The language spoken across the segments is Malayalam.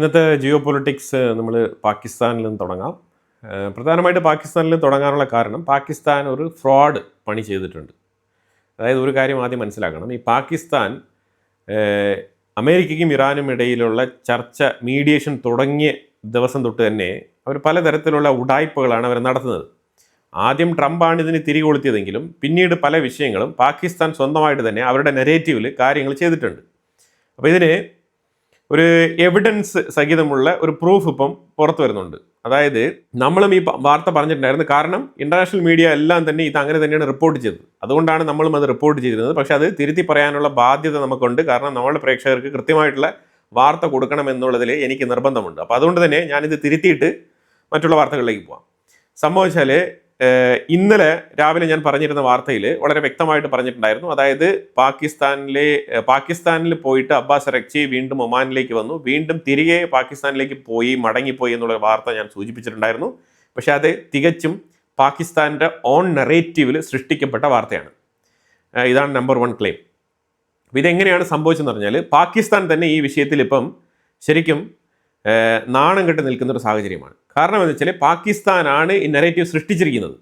ഇന്നത്തെ ജിയോ പൊളിറ്റിക്സ് നമ്മൾ പാകിസ്ഥാനിൽ നിന്ന് തുടങ്ങാം. പ്രധാനമായിട്ട് പാകിസ്ഥാനിൽ തുടങ്ങാനുള്ള കാരണം പാകിസ്ഥാൻ ഒരു ഫ്രോഡ് പണി ചെയ്തിട്ടുണ്ട്. അതായത് ഒരു കാര്യം ആദ്യം മനസ്സിലാക്കണം. ഈ പാകിസ്ഥാൻ അമേരിക്കയ്ക്കും ഇറാനും ഇടയിലുള്ള ചർച്ച മീഡിയേഷൻ തുടങ്ങിയ ദിവസം തൊട്ട് തന്നെ അവർ പലതരത്തിലുള്ള ഉഡായ്പകളാണ് അവർ നടത്തുന്നത്. ആദ്യം ട്രംപാണ് ഇതിന് തിരികൊളുത്തിയതെങ്കിലും പിന്നീട് പല വിഷയങ്ങളും പാകിസ്ഥാൻ സ്വന്തമായിട്ട് തന്നെ അവരുടെ നെറേറ്റീവിൽ കാര്യങ്ങൾ ചെയ്തിട്ടുണ്ട്. അപ്പോൾ ഇതിന് ഒരു എവിഡൻസ് സഹിതമുള്ള ഒരു പ്രൂഫ് ഇപ്പം പുറത്തു വരുന്നുണ്ട്. അതായത് നമ്മളും ഈ വാർത്ത പറഞ്ഞിട്ടുണ്ടായിരുന്നു. കാരണം ഇൻ്റർനാഷണൽ മീഡിയ എല്ലാം തന്നെ ഇത് അങ്ങനെ തന്നെയാണ് റിപ്പോർട്ട് ചെയ്തത്. അതുകൊണ്ടാണ് നമ്മളും അത് റിപ്പോർട്ട് ചെയ്തിരുന്നത്. പക്ഷേ അത് തിരുത്തി പറയാനുള്ള ബാധ്യത നമുക്കുണ്ട്. കാരണം നമ്മളുടെ പ്രേക്ഷകർക്ക് കൃത്യമായിട്ടുള്ള വാർത്ത കൊടുക്കണം എന്നുള്ളതിൽ എനിക്ക് നിർബന്ധമുണ്ട്. അപ്പോൾ അതുകൊണ്ട് തന്നെ ഞാനിത് തിരുത്തിയിട്ട് മറ്റുള്ള വാർത്തകളിലേക്ക് പോകാം. സംഭവിച്ചാൽ ഇന്നലെ രാവിലെ ഞാൻ പറഞ്ഞിരുന്ന വാർത്തയിൽ വളരെ വ്യക്തമായിട്ട് പറഞ്ഞിട്ടുണ്ടായിരുന്നു. അതായത് പാകിസ്ഥാനിൽ പോയിട്ട് അബ്ബാസ് അരഗ്ചി വീണ്ടും ഒമാനിലേക്ക് വന്നു, വീണ്ടും തിരികെ പാകിസ്ഥാനിലേക്ക് മടങ്ങിപ്പോയി എന്നുള്ള വാർത്ത ഞാൻ സൂചിപ്പിച്ചിട്ടുണ്ടായിരുന്നു. പക്ഷെ അത് തികച്ചും പാകിസ്ഥാൻ്റെ ഓൺ നെറേറ്റീവിൽ സൃഷ്ടിക്കപ്പെട്ട വാർത്തയാണ്. ഇതാണ് നമ്പർ 1 ക്ലെയിം. അപ്പോൾ ഇതെങ്ങനെയാണ് സംഭവിച്ചതെന്ന് പറഞ്ഞാൽ പാകിസ്ഥാൻ തന്നെ ഈ വിഷയത്തിൽ ഇപ്പം ശരിക്കും നാണം കെട്ട് നിൽക്കുന്നൊരു സാഹചര്യമാണ്. കാരണം എന്ന് വെച്ചാൽ പാകിസ്ഥാനാണ് ഈ നെറേറ്റീവ് സൃഷ്ടിച്ചിരിക്കുന്നത്.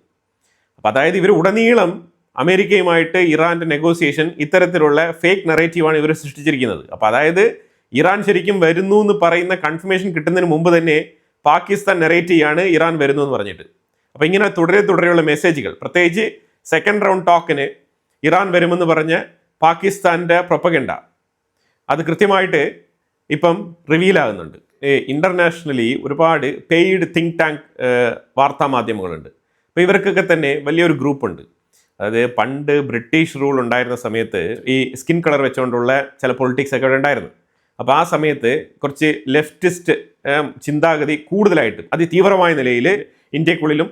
അപ്പോൾ അതായത് ഇവർ ഉടനീളം അമേരിക്കയുമായിട്ട് ഇറാൻ്റെ നെഗോസിയേഷൻ ഇത്തരത്തിലുള്ള ഫേക്ക് നെറേറ്റീവാണ് ഇവർ സൃഷ്ടിച്ചിരിക്കുന്നത്. അപ്പോൾ അതായത് ഇറാൻ ശരിക്കും വരുന്നു എന്ന് പറയുന്ന കൺഫർമേഷൻ കിട്ടുന്നതിന് മുമ്പ് തന്നെ പാകിസ്ഥാൻ നെറേറ്റ് ചെയ്യാണ് ഇറാൻ വരുന്നു എന്ന് പറഞ്ഞിട്ട്. അപ്പോൾ ഇങ്ങനെ തുടരെയുള്ള മെസ്സേജുകൾ, പ്രത്യേകിച്ച് സെക്കൻഡ് റൗണ്ട് ടോക്കിന് ഇറാൻ വരുമെന്ന് പറഞ്ഞ് പാകിസ്ഥാൻ്റെ പ്രൊപ്പഗൻഡ അത് കൃത്യമായിട്ട് ഇപ്പം റിവീലാകുന്നുണ്ട്. ഇൻ്റർനാഷണലി ഒരുപാട് പെയ്ഡ് തിങ്ക് ടാങ്ക് വാർത്താ മാധ്യമങ്ങളുണ്ട്. അപ്പോൾ ഇവർക്കൊക്കെ തന്നെ വലിയൊരു ഗ്രൂപ്പുണ്ട്. അതായത് പണ്ട് ബ്രിട്ടീഷ് റൂൾ ഉണ്ടായിരുന്ന സമയത്ത് ഈ സ്കിൻ കളർ വെച്ചുകൊണ്ടുള്ള ചില പൊളിറ്റിക്സ് ഒക്കെ അവിടെ ഉണ്ടായിരുന്നു. അപ്പോൾ ആ സമയത്ത് കുറച്ച് ലെഫ്റ്റിസ്റ്റ് ചിന്താഗതി കൂടുതലായിട്ടും അതിതീവ്രമായ നിലയിൽ ഇന്ത്യക്കുള്ളിലും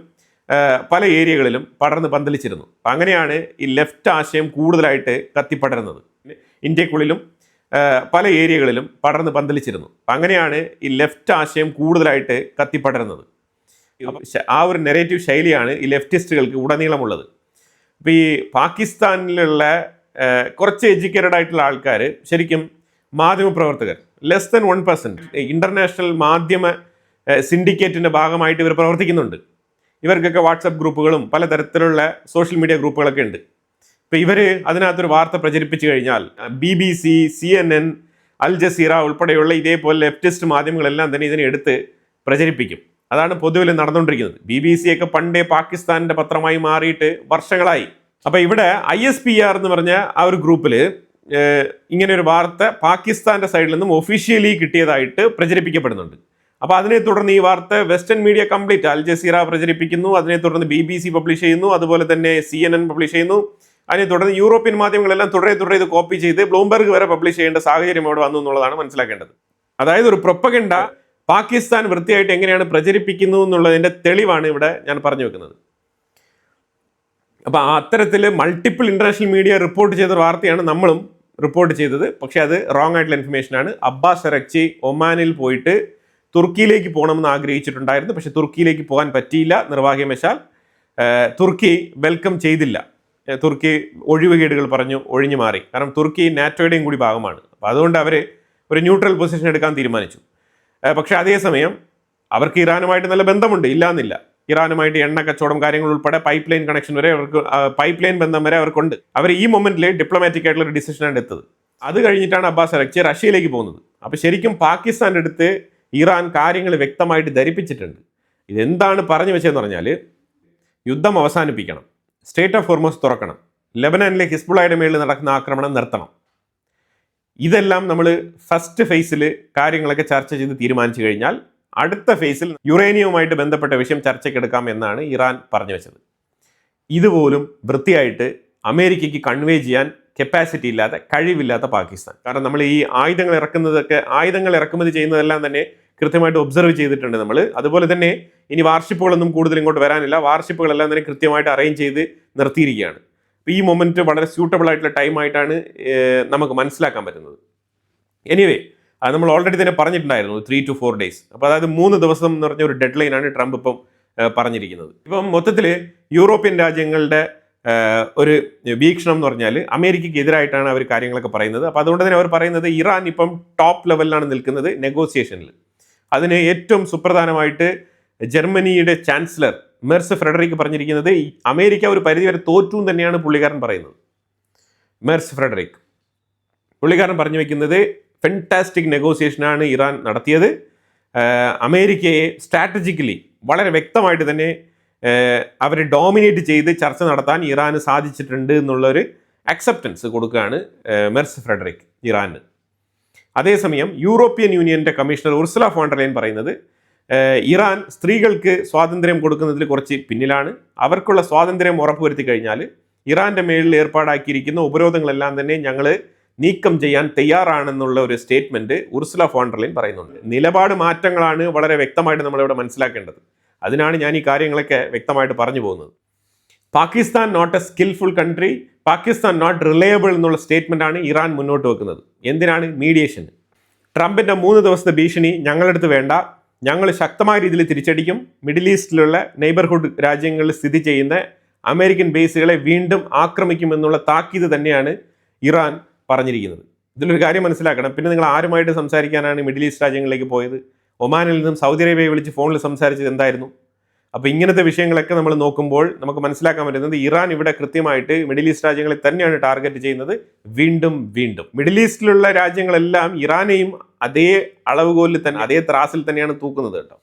പല ഏരിയകളിലും പടർന്ന് പന്തലിച്ചിരുന്നു. അപ്പം അങ്ങനെയാണ് ഈ ലെഫ്റ്റ് ആശയം കൂടുതലായിട്ട് കത്തിപ്പടരുന്നത്. ഇന്ത്യക്കുള്ളിലും പല ഏരിയകളിലും പടർന്ന് പന്തലിച്ചിരുന്നു. അങ്ങനെയാണ് ഈ ലെഫ്റ്റ് ആശയം കൂടുതലായിട്ട് കത്തിപ്പടരുന്നത്. ആ ഒരു നെറേറ്റീവ് ശൈലിയാണ് ഈ ലെഫ്റ്റിസ്റ്റുകൾക്ക് ഉടനീളമുള്ളത്. അപ്പോൾ ഈ പാകിസ്ഥാനിലുള്ള കുറച്ച് എഡ്യൂക്കേറ്റഡ് ആയിട്ടുള്ള ആൾക്കാർ ശരിക്കും മാധ്യമപ്രവർത്തകർ ലെസ് ദൻ 1% ഇൻ്റർനാഷണൽ മാധ്യമ സിൻഡിക്കേറ്റിൻ്റെ ഭാഗമായിട്ട് ഇവർ പ്രവർത്തിക്കുന്നുണ്ട്. ഇവർക്കൊക്കെ വാട്സപ്പ് ഗ്രൂപ്പുകളും പലതരത്തിലുള്ള സോഷ്യൽ മീഡിയ ഗ്രൂപ്പുകളൊക്കെ ഉണ്ട്. ഇപ്പോൾ ഇവർ അതിനകത്തൊരു വാർത്ത പ്രചരിപ്പിച്ചു കഴിഞ്ഞാൽ BBC, CNN, അൽ ജസീറ ഉൾപ്പെടെയുള്ള ഇതേപോലെ ലെഫ്റ്റിസ്റ്റ് മാധ്യമങ്ങളെല്ലാം തന്നെ ഇതിനെ എടുത്ത് പ്രചരിപ്പിക്കും. അതാണ് പൊതുവിൽ നടന്നുകൊണ്ടിരിക്കുന്നത്. BBC ഒക്കെ പണ്ടേ പാകിസ്ഥാനിൻ്റെ പത്രമായി മാറിയിട്ട് വർഷങ്ങളായി. അപ്പോൾ ഇവിടെ ISPR എന്ന് പറഞ്ഞ ആ ഒരു ഗ്രൂപ്പിൽ ഇങ്ങനെ ഒരു വാർത്ത പാകിസ്ഥാൻ്റെ സൈഡിൽ നിന്നും ഒഫീഷ്യലി കിട്ടിയതായിട്ട് പ്രചരിപ്പിക്കപ്പെടുന്നുണ്ട്. അപ്പോൾ അതിനെ തുടർന്ന് ഈ വാർത്ത western media complete Al Jazeera പ്രചരിപ്പിക്കുന്നു, അതിനെ തുടർന്ന് BBC പബ്ലിഷ് ചെയ്യുന്നു, അതുപോലെ തന്നെ CNN പബ്ലിഷ് ചെയ്യുന്നു. അതിനെ തുടർന്ന് യൂറോപ്യൻ മാധ്യമങ്ങളെല്ലാം തുടരെ ഇത് കോപ്പി ചെയ്ത് ബ്ലൂംബെർഗ് വരെ പബ്ലിഷ് ചെയ്യേണ്ട സാഹചര്യം അവിടെ വന്നു എന്നുള്ളതാണ് മനസ്സിലാക്കേണ്ടത്. അതായത് ഒരു പ്രൊപ്പഗൻഡ പാകിസ്ഥാൻ വൃത്തിയായിട്ട് എങ്ങനെയാണ് പ്രചരിപ്പിക്കുന്നു എന്നുള്ളതിൻ്റെ തെളിവാണ് ഇവിടെ ഞാൻ പറഞ്ഞു വെക്കുന്നത്. അപ്പോൾ അത്തരത്തിൽ മൾട്ടിപ്പിൾ ഇൻ്റർനാഷണൽ മീഡിയ റിപ്പോർട്ട് ചെയ്ത വാർത്തയാണ് നമ്മളും റിപ്പോർട്ട് ചെയ്തത്. പക്ഷേ അത് റോങ് ആയിട്ടുള്ള ഇൻഫർമേഷനാണ്. അബ്ബാസ് അരഗ്ചി ഒമാനിൽ പോയിട്ട് തുർക്കിയിലേക്ക് പോകണമെന്ന് ആഗ്രഹിച്ചിട്ടുണ്ടായിരുന്നു. പക്ഷേ തുർക്കിയിലേക്ക് പോകാൻ പറ്റിയില്ല. നിർഭാഗ്യവശാൽ തുർക്കി വെൽക്കം ചെയ്തില്ല. തുർക്കി ഒഴിവുകേടുകൾ പറഞ്ഞു ഒഴിഞ്ഞു മാറി. കാരണം തുർക്കി നാറ്റോയുടെയും കൂടി ഭാഗമാണ്. അപ്പോൾ അതുകൊണ്ട് അവർ ഒരു ന്യൂട്രൽ പൊസിഷൻ എടുക്കാൻ തീരുമാനിച്ചു. പക്ഷേ അതേസമയം അവർക്ക് ഇറാനുമായിട്ട് നല്ല ബന്ധമുണ്ട്, ഇല്ലാന്നില്ല. ഇറാനുമായിട്ട് എണ്ണ കച്ചവടം കാര്യങ്ങൾ ഉൾപ്പെടെ പൈപ്പ് ലൈൻ കണക്ഷൻ വരെ അവർക്ക്, പൈപ്പ് ലൈൻ ബന്ധം വരെ അവർക്കുണ്ട്. അവർ ഈ മൊമെന്റിൽ ഡിപ്ലോമാറ്റിക് ആയിട്ടുള്ള ഒരു ഡിസിഷനാണ് എടുത്തത്. അത് കഴിഞ്ഞിട്ടാണ് അബ്ബാസ് അരഗ്ചി റഷ്യയിലേക്ക് പോകുന്നത്. അപ്പോൾ ശരിക്കും പാകിസ്ഥാൻ്റെ അടുത്ത് ഇറാൻ കാര്യങ്ങൾ വ്യക്തമായിട്ട് ധരിപ്പിച്ചിട്ടുണ്ട്. ഇതെന്താണ് പറഞ്ഞു വെച്ചതെന്ന് പറഞ്ഞാൽ യുദ്ധം അവസാനിപ്പിക്കണം, സ്റ്റേറ്റ് ഓഫ് ഹോർമോസ് തുറക്കണം, ലെബനാനിലെ ഹിസ്ബുള്ളയുടെ മേളിൽ നടക്കുന്ന ആക്രമണം നിർത്തണം. ഇതെല്ലാം നമ്മൾ ഫസ്റ്റ് ഫേസിൽ കാര്യങ്ങളൊക്കെ ചർച്ച ചെയ്ത് തീരുമാനിച്ചു കഴിഞ്ഞാൽ അടുത്ത ഫേസിൽ യുറേനിയവുമായിട്ട് ബന്ധപ്പെട്ട വിഷയം ചർച്ചയ്ക്കെടുക്കാം എന്നാണ് ഇറാൻ പറഞ്ഞു വെച്ചത്. ഇതുപോലും വൃത്തിയായിട്ട് അമേരിക്കയ്ക്ക് കൺവേ ചെയ്യാൻ കപ്പാസിറ്റി ഇല്ലാത്ത, കഴിവില്ലാത്ത പാകിസ്ഥാൻ. കാരണം നമ്മൾ ഈ ആയുധങ്ങൾ ഇറക്കുമതി ചെയ്യുന്നതെല്ലാം തന്നെ കൃത്യമായിട്ട് ഒബ്സർവ് ചെയ്തിട്ടുണ്ട് നമ്മൾ. അതുപോലെ തന്നെ ഇനി വാർഷിപ്പുകളൊന്നും കൂടുതൽ ഇങ്ങോട്ട് വരാനില്ല. വാർഷിപ്പുകളെല്ലാം തന്നെ കൃത്യമായിട്ട് അറേഞ്ച് ചെയ്ത് നിർത്തിയിരിക്കുകയാണ്. അപ്പോൾ ഈ മൊമെൻറ്റ് വളരെ സ്യൂട്ടബിൾ ആയിട്ടുള്ള ടൈമായിട്ടാണ് നമുക്ക് മനസ്സിലാക്കാൻ പറ്റുന്നത്. എനിവേ, അത് നമ്മൾ ഓൾറെഡി തന്നെ പറഞ്ഞിട്ടുണ്ടായിരുന്നു 3 to 4 days. അപ്പോൾ അതായത് 3 ദിവസം എന്ന് പറഞ്ഞ ഒരു ഡെഡ് ലൈനാണ് ട്രംപ് ഇപ്പം പറഞ്ഞിരിക്കുന്നത്. ഇപ്പം മൊത്തത്തിൽ യൂറോപ്യൻ രാജ്യങ്ങളുടെ ഒരു വീക്ഷണം എന്ന് പറഞ്ഞാൽ അമേരിക്കയ്ക്ക് എതിരായിട്ടാണ് അവർ കാര്യങ്ങളൊക്കെ പറയുന്നത്. അപ്പോൾ അതുകൊണ്ട് തന്നെ അവർ പറയുന്നത് ഇറാൻ ഇപ്പം ടോപ്പ് ലെവലിലാണ് നിൽക്കുന്നത് നെഗോസിയേഷനിൽ. അതിന് ഏറ്റവും സുപ്രധാനമായിട്ട് ജർമ്മനിയുടെ ചാൻസലർ മെർസ് ഫ്രെഡറിക് പറഞ്ഞിരിക്കുന്നത് അമേരിക്ക ഒരു പരിധിവരെ തോറ്റു തന്നെയാണ് പുള്ളിക്കാരൻ പറയുന്നത്. മെർസ് ഫ്രെഡറിക് പുള്ളിക്കാരൻ പറഞ്ഞു വെക്കുന്നത് ഫെൻറ്റാസ്റ്റിക് നെഗോസിയേഷനാണ് ഇറാൻ നടത്തിയത്. അമേരിക്കയെ സ്ട്രാറ്റജിക്കലി വളരെ വ്യക്തമായിട്ട് തന്നെ അവരെ ഡോമിനേറ്റ് ചെയ്ത് ചർച്ച നടത്താൻ ഇറാന് സാധിച്ചിട്ടുണ്ട് എന്നുള്ളൊരു അക്സെപ്റ്റൻസ് കൊടുക്കുകയാണ് മെർസ് ഫ്രെഡറിക് ഇറാന്. അതേസമയം യൂറോപ്യൻ യൂണിയൻ്റെ കമ്മീഷണർ ഉർസുല ഫോൺ ഡർ ലയൻ പറയുന്നത് ഇറാൻ സ്ത്രീകൾക്ക് സ്വാതന്ത്ര്യം കൊടുക്കുന്നതിൽ കുറച്ച് പിന്നിലാണ്. അവർക്കുള്ള സ്വാതന്ത്ര്യം ഉറപ്പുവരുത്തി കഴിഞ്ഞാൽ ഇറാൻ്റെ മേളിൽ ഏർപ്പാടാക്കിയിരിക്കുന്ന ഉപരോധങ്ങളെല്ലാം തന്നെ ഞങ്ങൾ നീക്കം ചെയ്യാൻ തയ്യാറാണെന്നുള്ള ഒരു സ്റ്റേറ്റ്മെൻറ്റ് ഉർസുല ഫോൺ ഡർ ലയൻ പറയുന്നുണ്ട്. നിലപാട് മാറ്റങ്ങളാണ് വളരെ വ്യക്തമായിട്ട് നമ്മളിവിടെ മനസ്സിലാക്കേണ്ടത്. അതിനാണ് ഞാൻ ഈ കാര്യങ്ങളൊക്കെ വ്യക്തമായിട്ട് പറഞ്ഞു പോകുന്നത്. Pakistan not a skillful country, Pakistan not reliable എന്നുള്ള സ്റ്റേറ്റ്മെൻറ്റാണ് ഇറാൻ മുന്നോട്ട് വെക്കുന്നത്. എന്തിനാണ്? മീഡിയേഷൻ. ട്രംപിൻ്റെ 3 ദിവസത്തെ ഭീഷണി ഞങ്ങളടുത്ത് വേണ്ട, ഞങ്ങൾ ശക്തമായ രീതിയിൽ തിരിച്ചടിക്കും. മിഡിൽ ഈസ്റ്റിലുള്ള നെയ്ബർഹുഡ് രാജ്യങ്ങളിൽ സ്ഥിതി ചെയ്യുന്ന അമേരിക്കൻ ബേസുകളെ വീണ്ടും ആക്രമിക്കുമെന്നുള്ള താക്കീത് തന്നെയാണ് ഇറാൻ പറഞ്ഞിരിക്കുന്നത്. ഇതിലൊരു കാര്യം മനസ്സിലാക്കണം. പിന്നെ നിങ്ങൾ ആരുമായിട്ട് സംസാരിക്കാനാണ് മിഡിൽ ഈസ്റ്റ് രാജ്യങ്ങളിലേക്ക് പോയത്? ഒമാനിൽ നിന്നും സൗദി അറേബ്യയെ വിളിച്ച് ഫോണിൽ സംസാരിച്ചത് എന്തായിരുന്നു? അപ്പോൾ ഇങ്ങനത്തെ വിഷയങ്ങളൊക്കെ നമ്മൾ നോക്കുമ്പോൾ നമുക്ക് മനസ്സിലാക്കാൻ പറ്റുന്നത് ഇറാൻ ഇവിടെ കൃത്യമായിട്ട് മിഡിൽ ഈസ്റ്റ് രാജ്യങ്ങളെ തന്നെയാണ് ടാർഗറ്റ് ചെയ്യുന്നത്. വീണ്ടും മിഡിൽ ഈസ്റ്റിലുള്ള രാജ്യങ്ങളെല്ലാം ഇറാനെയും അതേ അളവുകോലിൽ തന്നെ അതേ ത്രാസിൽ തന്നെയാണ് തൂക്കുന്നത് കേട്ടോ.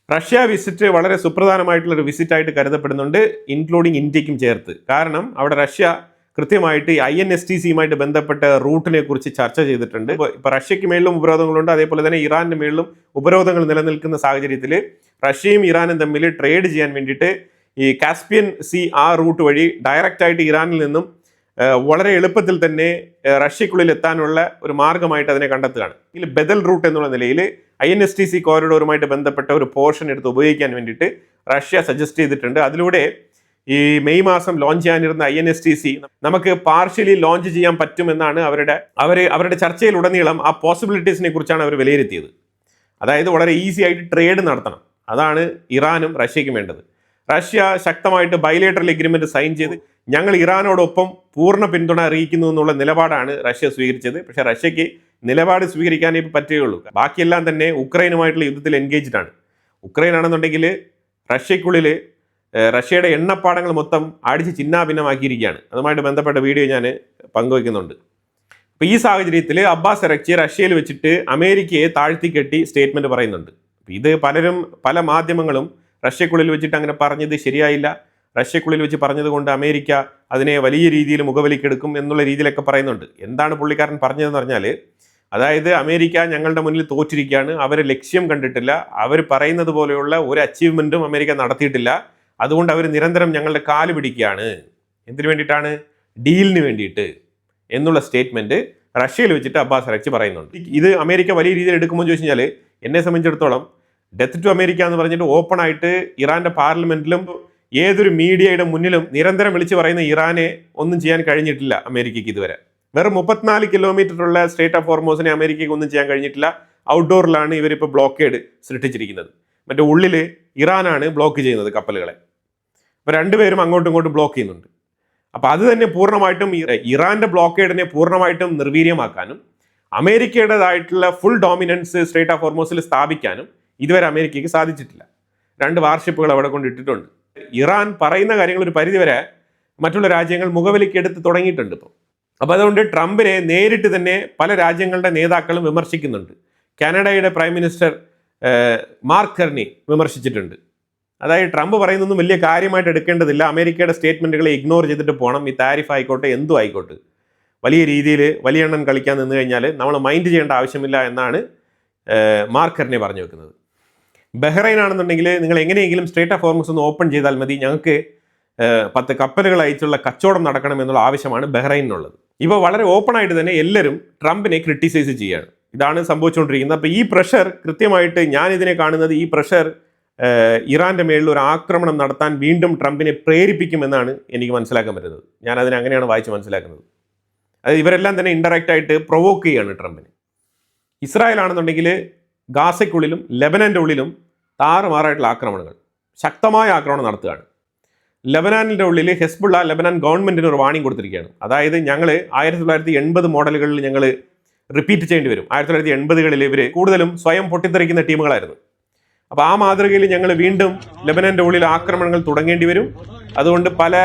റഷ്യ വിസിറ്റ് വളരെ സുപ്രധാനമായിട്ടുള്ളൊരു വിസിറ്റായിട്ട് കരുതപ്പെടുന്നുണ്ട്, ഇൻക്ലൂഡിങ് ഇന്ത്യക്കും ചേർത്ത്. കാരണം അവിടെ റഷ്യ കൃത്യമായിട്ട് INSTCയുമായിട്ട് ബന്ധപ്പെട്ട റൂട്ടിനെ കുറിച്ച് ചർച്ച ചെയ്തിട്ടുണ്ട്. ഇപ്പോൾ റഷ്യയ്ക്ക് മേളിലും ഉപരോധങ്ങളുണ്ട്, അതേപോലെ തന്നെ ഇറാൻ്റെ മേളിലും ഉപരോധങ്ങൾ നിലനിൽക്കുന്ന സാഹചര്യത്തിൽ റഷ്യയും ഇറാനും തമ്മിൽ ട്രേഡ് ചെയ്യാൻ വേണ്ടിയിട്ട് ഈ കാസ്പിയൻ സീ ആ റൂട്ട് വഴി ഡയറക്റ്റായിട്ട് ഇറാനിൽ നിന്നും വളരെ എളുപ്പത്തിൽ തന്നെ റഷ്യക്കുള്ളിൽ എത്താനുള്ള ഒരു മാർഗമായിട്ട് അതിനെ കണ്ടെത്തുകയാണ്. ഇതിൽ ബദൽ റൂട്ട് എന്നുള്ള നിലയിൽ INSTC കോറിഡോറുമായിട്ട് ബന്ധപ്പെട്ട ഒരു പോർഷൻ എടുത്ത് ഉപയോഗിക്കാൻ വേണ്ടിയിട്ട് റഷ്യ സജസ്റ്റ് ചെയ്തിട്ടുണ്ട്. അതിലൂടെ ഈ മെയ് മാസം ലോഞ്ച് ചെയ്യാനിരുന്ന INSTC നമുക്ക് പാർഷ്യലി ലോഞ്ച് ചെയ്യാൻ പറ്റുമെന്നാണ് അവരുടെ ചർച്ചയിലുടനീളം ആ പോസിബിലിറ്റീസിനെ കുറിച്ചാണ് അവർ വിലയിരുത്തിയത്. അതായത് വളരെ ഈസി ആയിട്ട് ട്രേഡ് നടത്തണം. അതാണ് ഇറാനും റഷ്യയ്ക്കും വേണ്ടത്. റഷ്യ ശക്തമായിട്ട് ബൈലേറ്ററൽ എഗ്രിമെന്റ് സൈൻ ചെയ്ത് ഞങ്ങൾ ഇറാനോടൊപ്പം പൂർണ്ണ പിന്തുണ അറിയിക്കുന്നു എന്നുള്ള നിലപാടാണ് റഷ്യ സ്വീകരിച്ചത്. പക്ഷേ റഷ്യയ്ക്ക് നിലപാട് സ്വീകരിക്കാനേ പറ്റുകയുള്ളൂ. ബാക്കിയെല്ലാം തന്നെ ഉക്രൈനുമായിട്ടുള്ള യുദ്ധത്തിൽ എൻഗേജ്ഡ് ആണ്. ഉക്രൈൻ ആണെന്നുണ്ടെങ്കിൽ റഷ്യക്കുള്ളിൽ റഷ്യയുടെ എണ്ണപ്പാടങ്ങൾ മൊത്തം അടിച്ച് ചിന്നാഭിന്നമാക്കിയിരിക്കുകയാണ്. അതുമായിട്ട് ബന്ധപ്പെട്ട വീഡിയോ ഞാൻ പങ്കുവയ്ക്കുന്നുണ്ട്. അപ്പോൾ ഈ സാഹചര്യത്തിൽ അബ്ബാസ് അരക്ചി റഷ്യയിൽ വെച്ചിട്ട് അമേരിക്കയെ താഴ്ത്തിക്കെട്ടി സ്റ്റേറ്റ്മെൻറ്റ് പറയുന്നുണ്ട്. ഇത് പല മാധ്യമങ്ങളും റഷ്യക്കുള്ളിൽ വെച്ചിട്ട് അങ്ങനെ പറഞ്ഞത് ശരിയായില്ല, റഷ്യക്കുള്ളിൽ വെച്ച് പറഞ്ഞത് കൊണ്ട് അമേരിക്ക അതിനെ വലിയ രീതിയിൽ മുഖവിലിക്കെടുക്കും എന്നുള്ള രീതിയിലൊക്കെ പറയുന്നുണ്ട്. എന്താണ് പുള്ളിക്കാരൻ പറഞ്ഞതെന്ന് പറഞ്ഞാൽ, അതായത് അമേരിക്ക ഞങ്ങളുടെ മുന്നിൽ തോറ്റിരിക്കുകയാണ്, അവർ ലക്ഷ്യം കണ്ടിട്ടില്ല, അവർ പറയുന്നത് പോലെയുള്ള ഒരു അച്ചീവ്മെൻറ്റും അമേരിക്ക നടത്തിയിട്ടില്ല, അതുകൊണ്ട് അവർ നിരന്തരം ഞങ്ങളുടെ കാല് പിടിക്കുകയാണ്. എന്തിനു വേണ്ടിയിട്ടാണ്? ഡീലിന് വേണ്ടിയിട്ട് എന്നുള്ള സ്റ്റേറ്റ്മെൻറ്റ് റഷ്യയിൽ വെച്ചിട്ട് അബ്ബാസ് അരക്ചി പറയുന്നുണ്ട്. ഇത് അമേരിക്ക വലിയ രീതിയിൽ എടുക്കുമ്പോൾ ചോദിച്ചു കഴിഞ്ഞാൽ എന്നെ സംബന്ധിച്ചിടത്തോളം ഡെത്ത് ടു അമേരിക്ക എന്ന് പറഞ്ഞിട്ട് ഓപ്പൺ ആയിട്ട് ഇറാന്റെ പാർലമെന്റിലും ഏതൊരു മീഡിയയുടെ മുന്നിലും നിരന്തരം വിളിച്ചു പറയുന്ന ഇറാനെ ഒന്നും ചെയ്യാൻ കഴിഞ്ഞിട്ടില്ല അമേരിക്കയ്ക്ക് ഇതുവരെ. വെറും 34 കിലോമീറ്ററുള്ള സ്ട്രേറ്റ് ഓഫ് ഹോർമോസിനെ അമേരിക്കയ്ക്ക് ഒന്നും ചെയ്യാൻ കഴിഞ്ഞിട്ടില്ല. ഔട്ട്ഡോറിലാണ് ഇവരിപ്പോൾ ബ്ലോക്കേഡ് സൃഷ്ടിച്ചിരിക്കുന്നത്. മറ്റേ ഉള്ളിൽ ഇറാനാണ് ബ്ലോക്ക് ചെയ്യുന്നത് കപ്പലുകളെ. അപ്പോൾ രണ്ടുപേരും അങ്ങോട്ടും ഇങ്ങോട്ടും ബ്ലോക്ക് ചെയ്യുന്നുണ്ട്. അപ്പോൾ അത് തന്നെ പൂർണ്ണമായിട്ടും ഇറാന്റെ ബ്ലോക്കേഡിനെ പൂർണ്ണമായിട്ടും നിർവീര്യമാക്കാനും അമേരിക്കയുടേതായിട്ടുള്ള ഫുൾ ഡോമിനൻസ് സ്ട്രേറ്റ് ഓഫ് ഹോർമോസിൽ സ്ഥാപിക്കാനും ഇതുവരെ അമേരിക്കയ്ക്ക് സാധിച്ചിട്ടില്ല. 2 വാർഷിപ്പുകൾ അവിടെ കൊണ്ടിട്ടിട്ടുണ്ട്. ഇറാൻ പറയുന്ന കാര്യങ്ങൾ ഒരു പരിധിവരെ മറ്റുള്ള രാജ്യങ്ങൾ മുഖവിലിക്കെടുത്ത് തുടങ്ങിയിട്ടുണ്ട് ഇപ്പോൾ. അപ്പോൾ അതുകൊണ്ട് ട്രംപിനെ നേരിട്ട് തന്നെ പല രാജ്യങ്ങളുടെ നേതാക്കളും വിമർശിക്കുന്നുണ്ട്. കാനഡയുടെ പ്രൈം മിനിസ്റ്റർ മാർക്ക് കെർണി വിമർശിച്ചിട്ടുണ്ട്. അതായത് ട്രംപ് പറയുന്നൊന്നും വലിയ കാര്യമായിട്ട് എടുക്കേണ്ടതില്ല, അമേരിക്കയുടെ സ്റ്റേറ്റ്മെൻറ്റുകളെ ഇഗ്നോർ ചെയ്തിട്ട് പോകണം, ഈ താരിഫ് ആയിക്കോട്ടെ എന്തും ആയിക്കോട്ടെ, വലിയ രീതിയിൽ വലിയ എണ്ണം കളിക്കാൻ നിന്ന് കഴിഞ്ഞാൽ നമ്മൾ മൈൻഡ് ചെയ്യേണ്ട ആവശ്യമില്ല എന്നാണ് മാർക്ക് കെർണി പറഞ്ഞു വെക്കുന്നത്. ബഹ്റൈൻ ആണെന്നുണ്ടെങ്കിൽ നിങ്ങൾ എങ്ങനെയെങ്കിലും സ്ട്രേറ്റ് ഓഫ് ഹോർമസ് ഒന്ന് ഓപ്പൺ ചെയ്താൽ മതി, ഞങ്ങൾക്ക് 10 കപ്പലുകൾ അയച്ചുള്ള കച്ചവടം നടക്കണം എന്നുള്ള ആവശ്യമാണ് ബഹ്റൈനിനുള്ളത്. ഇപ്പോൾ വളരെ ഓപ്പൺ ആയിട്ട് തന്നെ എല്ലാവരും ട്രംപിനെ ക്രിട്ടിസൈസ് ചെയ്യുകയാണ്. ഇതാണ് സംഭവിച്ചുകൊണ്ടിരിക്കുന്നത്. അപ്പോൾ ഈ പ്രഷർ കൃത്യമായിട്ട് ഞാൻ ഇതിനെ കാണുന്നത്, ഈ പ്രഷർ ഇറാൻ്റെ മേളിൽ ഒരു ആക്രമണം നടത്താൻ വീണ്ടും ട്രംപിനെ പ്രേരിപ്പിക്കുമെന്നാണ് എനിക്ക് മനസ്സിലാക്കാൻ പറ്റുന്നത്. ഞാൻ അതിനെ അങ്ങനെയാണ് വായിച്ച് മനസ്സിലാക്കുന്നത്. അതായത് ഇവരെല്ലാം തന്നെ ഇൻഡയറക്റ്റ് ആയിട്ട് പ്രൊവോക്ക് ചെയ്യുകയാണ് ട്രംപിനെ. ഇസ്രായേൽ ആണെന്നുണ്ടെങ്കിൽ ഗാസയ്ക്കുള്ളിലും ലെബനൻ്റെ ഉള്ളിലും താറുമാറായിട്ടുള്ള ആക്രമണങ്ങൾ, ശക്തമായ ആക്രമണം നടത്തുകയാണ്. ലെബനാനിൻ്റെ ഉള്ളിൽ ഹെസ്ബുള്ള ലെബനാൻ ഗവൺമെൻറ്റിന് ഒരു വാണിംഗ് കൊടുത്തിരിക്കുകയാണ്. അതായത് ഞങ്ങൾ 1980 മോഡലുകളിൽ ഞങ്ങൾ റിപ്പീറ്റ് ചെയ്യേണ്ടി വരും. 1980-കളിൽ ഇവർ കൂടുതലും സ്വയം പൊട്ടിത്തെറിക്കുന്ന ടീമുകളായിരുന്നു. അപ്പോൾ ആ മാതൃകയിൽ ഞങ്ങൾ വീണ്ടും ലെബനന്റെ ഉള്ളിൽ ആക്രമണങ്ങൾ തുടങ്ങേണ്ടി വരും. അതുകൊണ്ട് പല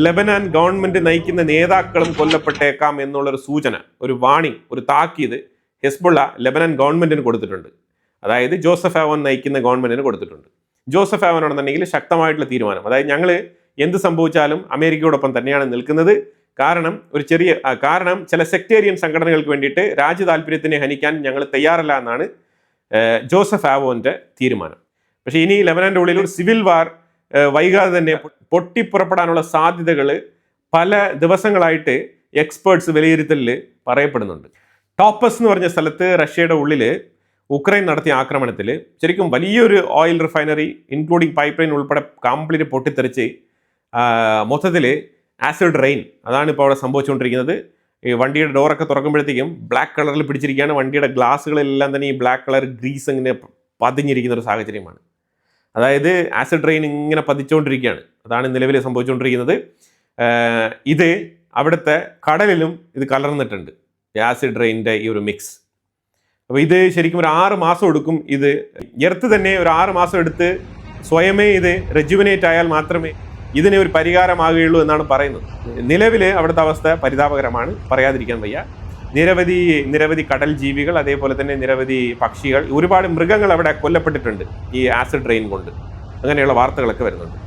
ലെബനാൻ ഗവൺമെന്റ് നയിക്കുന്ന നേതാക്കളും കൊല്ലപ്പെട്ടേക്കാം എന്നുള്ളൊരു സൂചന, ഒരു വാണിംഗ്, ഒരു താക്കീത് ഹെസ്ബുള്ള ലെബനാൻ ഗവൺമെന്റിന് കൊടുത്തിട്ടുണ്ട്. അതായത് ജോസഫ് ആവൻ നയിക്കുന്ന ഗവൺമെന്റിന് കൊടുത്തിട്ടുണ്ട്. ജോസഫ് ആവനാണെന്നുണ്ടെങ്കിൽ ശക്തമായിട്ടുള്ള തീരുമാനം, അതായത് ഞങ്ങൾ എന്ത് സംഭവിച്ചാലും അമേരിക്കയോടൊപ്പം തന്നെയാണ് നിൽക്കുന്നത്. കാരണം ചില സെക്ടേറിയൻ സംഘടനകൾക്ക് വേണ്ടിയിട്ട് രാജ്യ താല്പര്യത്തിനെ ഹനിക്കാൻ ഞങ്ങൾ തയ്യാറല്ല എന്നാണ് ജോസഫ് ആവോന്റെ തീരുമാനം. പക്ഷേ ഇനി ലെബനാന്റെ ഉള്ളിൽ ഒരു സിവിൽ വാർ വൈകാതെ തന്നെ പൊട്ടിപ്പുറപ്പെടാനുള്ള സാധ്യതകൾ പല ദിവസങ്ങളായിട്ട് എക്സ്പേർട്സ് വിലയിരുത്തലിൽ പറയപ്പെടുന്നുണ്ട്. ടോപ്പസ് എന്ന് പറഞ്ഞ സ്ഥലത്ത് റഷ്യയുടെ ഉള്ളിൽ ഉക്രൈൻ നടത്തിയ ആക്രമണത്തിൽ ശരിക്കും വലിയൊരു oil refinery including pipe line ഉൾപ്പെടെ കംപ്ലീറ്റ് പൊട്ടിത്തെറിച്ച് മൊത്തത്തിൽ ആസിഡ് റെയിൻ, അതാണ് ഇപ്പോൾ അവിടെ സംഭവിച്ചുകൊണ്ടിരിക്കുന്നത്. ഈ വണ്ടിയുടെ ഡോറൊക്കെ തുറക്കുമ്പോഴത്തേക്കും ബ്ലാക്ക് കളറിൽ പിടിച്ചിരിക്കുകയാണ്. വണ്ടിയുടെ ഗ്ലാസ്സുകളെല്ലാം തന്നെ ഈ ബ്ലാക്ക് കളർ ഗ്രീസ് ഇങ്ങനെ പതിഞ്ഞിരിക്കുന്ന ഒരു സാഹചര്യമാണ്. അതായത് ആസിഡ് റെയിൻ ഇങ്ങനെ പതിച്ചുകൊണ്ടിരിക്കുകയാണ്. അതാണ് നിലവിൽ സംഭവിച്ചുകൊണ്ടിരിക്കുന്നത്. ഇത് അവിടുത്തെ കടലിലും ഇത് കലർന്നിട്ടുണ്ട്, ആസിഡ് റെയിനിൻ്റെ ഈ ഒരു മിക്സ്. അപ്പോൾ ഇത് ശരിക്കും ഒരു 6 മാസം എടുക്കും. ഇത് എർത്ത് തന്നെ ഒരു 6 മാസം എടുത്ത് സ്വയമേ ഇത് റെജുവിനേറ്റ് ആയാൽ മാത്രമേ ഇതിന് ഒരു പരിഹാരമാകുകയുള്ളൂ എന്നാണ് പറയുന്നത്. നിലവിൽ അവിടുത്തെ അവസ്ഥ പരിതാപകരമാണ്, പറയാതിരിക്കാൻ വയ്യ. നിരവധി കടൽ ജീവികൾ, അതേപോലെ തന്നെ നിരവധി പക്ഷികൾ, ഒരുപാട് മൃഗങ്ങൾ അവിടെ കൊല്ലപ്പെട്ടിട്ടുണ്ട് ഈ ആസിഡ് റെയിൻ കൊണ്ട്. അങ്ങനെയുള്ള വാർത്തകളൊക്കെ വരുന്നുണ്ട്.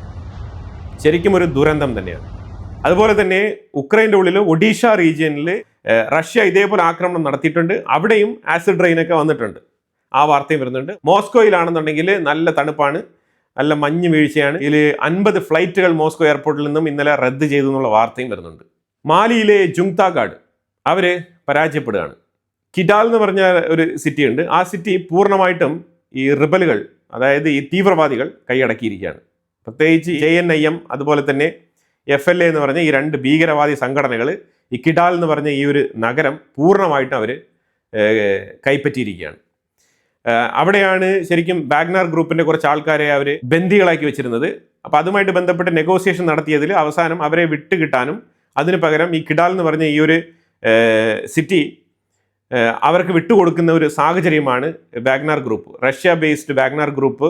ശരിക്കും ഒരു ദുരന്തം തന്നെയാണ്. അതുപോലെ തന്നെ ഉക്രൈൻ്റെ ഉള്ളിൽ ഒഡീഷ റീജിയനിൽ റഷ്യ ഇതേപോലെ ആക്രമണം നടത്തിയിട്ടുണ്ട്. അവിടെയും ആസിഡ് റെയിനൊക്കെ വന്നിട്ടുണ്ട്. ആ വാർത്തയും വരുന്നുണ്ട്. മോസ്കോയിലാണെന്നുണ്ടെങ്കിൽ നല്ല തണുപ്പാണ്, നല്ല മഞ്ഞ് വീഴ്ചയാണ്. ഇതിൽ 50 ഫ്ലൈറ്റുകൾ മോസ്കോ എയർപോർട്ടിൽ നിന്നും ഇന്നലെ റദ്ദ് ചെയ്തു എന്നുള്ള വാർത്തയും വരുന്നുണ്ട്. മാലിയിലെ ജുങ്താഗാഡ് അവർ പരാജയപ്പെടുകയാണ്. കിഡാൽ എന്ന് പറഞ്ഞ ഒരു സിറ്റി ഉണ്ട്. ആ സിറ്റി പൂർണ്ണമായിട്ടും ഈ റിബലുകൾ, അതായത് ഈ തീവ്രവാദികൾ കൈയടക്കിയിരിക്കുകയാണ്. പ്രത്യേകിച്ച് JNIM അതുപോലെ തന്നെ FLA എന്ന് പറഞ്ഞ ഈ 2 ഭീകരവാദി സംഘടനകൾ ഈ കിഡാൽ എന്ന് പറഞ്ഞ ഈ ഒരു നഗരം പൂർണ്ണമായിട്ടും അവർ കൈപ്പറ്റിയിരിക്കുകയാണ്. അവിടെയാണ് ശരിക്കും വാഗ്നർ ഗ്രൂപ്പിന്റെ കുറച്ച് ആൾക്കാരെ അവർ ബന്ദികളാക്കി വെച്ചിരുന്നത്. അപ്പോൾ അതുമായിട്ട് ബന്ധപ്പെട്ട് നെഗോസിയേഷൻ നടത്തിയതിൽ അവസാനം അവരെ വിട്ടുകിട്ടാനും അതിന് പകരം ഈ കിഡാൽ എന്ന് പറഞ്ഞ ഈ ഒരു സിറ്റി അവർക്ക് വിട്ടുകൊടുക്കുന്ന ഒരു സാഹചര്യമാണ് Wagner group, Russia based Wagner group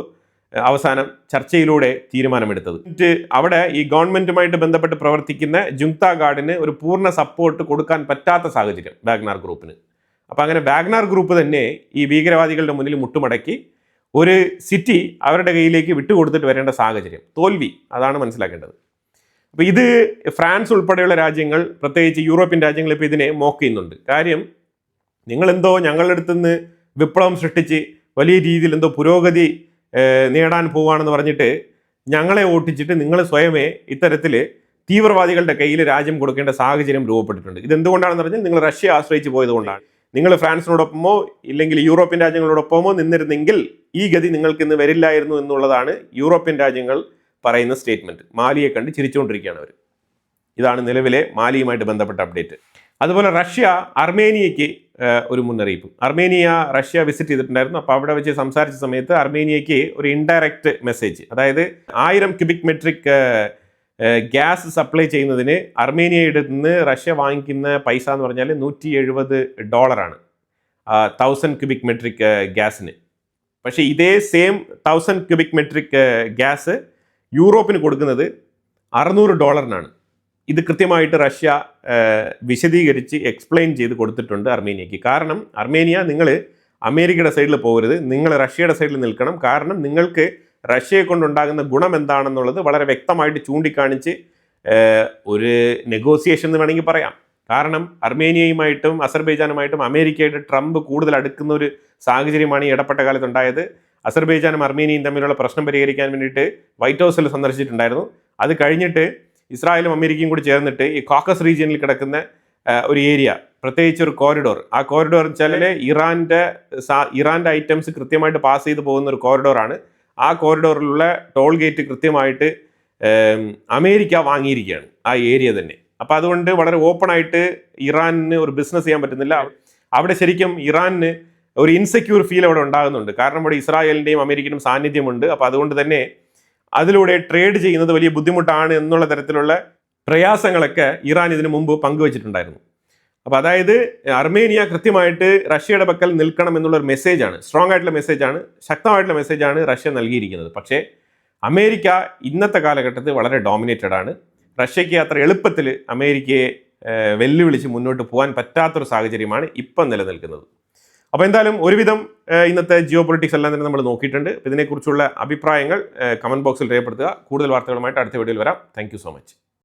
അവസാനം ചർച്ചയിലൂടെ തീരുമാനമെടുത്തത്. അവിടെ ഈ ഗവൺമെന്റുമായിട്ട് ബന്ധപ്പെട്ട് പ്രവർത്തിക്കുന്ന ജുങ്താഗാഡിന് ഒരു പൂർണ്ണ സപ്പോർട്ട് കൊടുക്കാൻ പറ്റാത്ത സാഹചര്യം വാഗ്നർ ഗ്രൂപ്പിന്. അപ്പം അങ്ങനെ വാഗ്നർ ഗ്രൂപ്പ് തന്നെ ഈ ഭീകരവാദികളുടെ മുന്നിൽ മുട്ടുമടക്കി ഒരു സിറ്റി അവരുടെ കയ്യിലേക്ക് വിട്ടുകൊടുത്തിട്ട് വരേണ്ട സാഹചര്യം, തോൽവി, അതാണ് മനസ്സിലാക്കേണ്ടത്. അപ്പോൾ ഇത് ഫ്രാൻസ് ഉൾപ്പെടെയുള്ള രാജ്യങ്ങൾ, പ്രത്യേകിച്ച് യൂറോപ്യൻ രാജ്യങ്ങൾ ഇപ്പോൾ ഇതിനെ മോക്ക് ചെയ്യുന്നുണ്ട്. കാര്യം നിങ്ങളെന്തോ ഞങ്ങളുടെ അടുത്ത് നിന്ന് വിപ്ലവം സൃഷ്ടിച്ച് വലിയ രീതിയിൽ എന്തോ പുരോഗതി നേടാൻ പോവുകയാണെന്ന് പറഞ്ഞിട്ട് ഞങ്ങളെ ഓട്ടിച്ചിട്ട് നിങ്ങൾ സ്വയമേ ഇത്തരത്തിൽ തീവ്രവാദികളുടെ കയ്യിൽ രാജ്യം കൊടുക്കേണ്ട സാഹചര്യം രൂപപ്പെട്ടിട്ടുണ്ട്. ഇതെന്തുകൊണ്ടാണെന്ന് പറഞ്ഞാൽ നിങ്ങൾ റഷ്യ ആശ്രയിച്ച് പോയതുകൊണ്ടാണ്. നിങ്ങൾ ഫ്രാൻസിനോടൊപ്പമോ ഇല്ലെങ്കിൽ യൂറോപ്യൻ രാജ്യങ്ങളോടൊപ്പമോ നിന്നിരുന്നെങ്കിൽ ഈ ഗതി നിങ്ങൾക്ക് ഇന്ന് വരില്ലായിരുന്നു എന്നുള്ളതാണ് യൂറോപ്യൻ രാജ്യങ്ങൾ പറയുന്ന സ്റ്റേറ്റ്മെന്റ്. മാലിയെ കണ്ട് ചിരിച്ചുകൊണ്ടിരിക്കുകയാണ് അവർ. ഇതാണ് നിലവിലെ മാലിയുമായിട്ട് ബന്ധപ്പെട്ട അപ്ഡേറ്റ്. അതുപോലെ റഷ്യ അർമേനിയയ്ക്ക് ഒരു മുന്നറിയിപ്പ്. അർമേനിയ റഷ്യ വിസിറ്റ് ചെയ്തിട്ടുണ്ടായിരുന്നു. അപ്പോൾ അവിടെ വെച്ച് സംസാരിച്ച സമയത്ത് അർമേനിയയ്ക്ക് ഒരു ഇൻഡയറക്റ്റ് മെസ്സേജ്, അതായത് 1000 ക്യൂബിക് മെട്രിക് ഗ്യാസ് സപ്ലൈ ചെയ്യുന്നതിന് അർമേനിയയുടെ നിന്ന് റഷ്യ വാങ്ങിക്കുന്ന പൈസ എന്ന് പറഞ്ഞാൽ $170 1000 ക്യൂബിക് മെട്രിക് ഗ്യാസിന്. പക്ഷേ ഇതേ സെയിം 1000 ക്യൂബിക് മെട്രിക് ഗ്യാസ് യൂറോപ്പിന് കൊടുക്കുന്നത് $600. ഇത് കൃത്യമായിട്ട് റഷ്യ വിശദീകരിച്ച് എക്സ്പ്ലെയിൻ ചെയ്ത് കൊടുത്തിട്ടുണ്ട് അർമേനിയയ്ക്ക്. കാരണം അർമേനിയ, നിങ്ങൾ അമേരിക്കയുടെ സൈഡിൽ പോകരുത്, നിങ്ങൾ റഷ്യയുടെ സൈഡിൽ നിൽക്കണം. കാരണം നിങ്ങൾക്ക് റഷ്യയെ കൊണ്ടുണ്ടാകുന്ന ഗുണം എന്താണെന്നുള്ളത് വളരെ വ്യക്തമായിട്ട് ചൂണ്ടിക്കാണിച്ച് ഒരു നെഗോസിയേഷൻ എന്ന് വേണമെങ്കിൽ പറയാം. കാരണം അർമേനിയയുമായിട്ടും അസർബൈജാനുമായിട്ടും അമേരിക്കയുടെ ട്രംപ് കൂടുതൽ അടുക്കുന്ന ഒരു സാഹചര്യമാണ് ഈ ഇടപ്പെട്ട കാലത്തുണ്ടായത്. അസർബൈജാനും അർമേനിയയും തമ്മിലുള്ള പ്രശ്നം പരിഹരിക്കാൻ വേണ്ടിയിട്ട് വൈറ്റ് ഹൗസിൽ സന്ദർശിച്ചിട്ടുണ്ടായിരുന്നു. അത് കഴിഞ്ഞിട്ട് ഇസ്രായേലും അമേരിക്കയും കൂടി ചേർന്നിട്ട് ഈ കോക്കസ് റീജിയനിൽ കിടക്കുന്ന ഒരു ഏരിയ, പ്രത്യേകിച്ച് ഒരു കോറിഡോർ, ആ കോറിഡോർ വെച്ചാൽ ഇറാൻ്റെ ഐറ്റംസ് കൃത്യമായിട്ട് പാസ് ചെയ്ത് പോകുന്ന ഒരു കോറിഡോറാണ്. ആ കോറിഡോറിലുള്ള ടോൾ ഗേറ്റ് കൃത്യമായിട്ട് അമേരിക്ക വാങ്ങിയിരിക്കുകയാണ്, ആ ഏരിയ തന്നെ. അപ്പം അതുകൊണ്ട് വളരെ ഓപ്പൺ ആയിട്ട് ഇറാനിന് ഒരു ബിസിനസ് ചെയ്യാൻ പറ്റുന്നില്ല. അവിടെ ശരിക്കും ഇറാനിന് ഒരു ഇൻസെക്യൂർ ഫീൽ അവിടെ ഉണ്ടാകുന്നുണ്ട്. കാരണം ഇവിടെ ഇസ്രായേലിൻ്റെയും അമേരിക്കനും സാന്നിധ്യമുണ്ട്. അപ്പം അതുകൊണ്ട് തന്നെ അതിലൂടെ ട്രേഡ് ചെയ്യുന്നത് വലിയ ബുദ്ധിമുട്ടാണ് എന്നുള്ള തരത്തിലുള്ള പ്രയാസങ്ങളൊക്കെ ഇറാൻ ഇതിനു മുമ്പ് പങ്കുവച്ചിട്ടുണ്ടായിരുന്നു. അപ്പോൾ അതായത് അർമേനിയ കൃത്യമായിട്ട് റഷ്യയുടെ പക്കൽ നിൽക്കണം എന്നുള്ളൊരു മെസ്സേജാണ്, സ്ട്രോങ് ആയിട്ടുള്ള മെസ്സേജാണ്, ശക്തമായിട്ടുള്ള മെസ്സേജാണ് റഷ്യ നൽകിയിരിക്കുന്നത്. പക്ഷേ അമേരിക്ക ഇന്നത്തെ കാലഘട്ടത്തിൽ വളരെ ഡോമിനേറ്റഡ് ആണ്. റഷ്യയ്ക്ക് അത്ര എളുപ്പത്തിൽ അമേരിക്കയെ വെല്ലുവിളിച്ച് മുന്നോട്ട് പോകാൻ പറ്റാത്തൊരു സാഹചര്യമാണ് ഇപ്പം നിലനിൽക്കുന്നത്. അപ്പോൾ എന്തായാലും ഒരുവിധം ഇന്നത്തെ ജിയോ പൊളിറ്റിക്സ് എല്ലാം തന്നെ നമ്മൾ നോക്കിയിട്ടുണ്ട്. ഇതിനെക്കുറിച്ചുള്ള അഭിപ്രായങ്ങൾ കമൻറ്റ് ബോക്സിൽ രേഖപ്പെടുത്തുക. കൂടുതൽ വാർത്തകളുമായിട്ട് അടുത്ത വീഡിയോയിൽ വരാം. Thank you so much.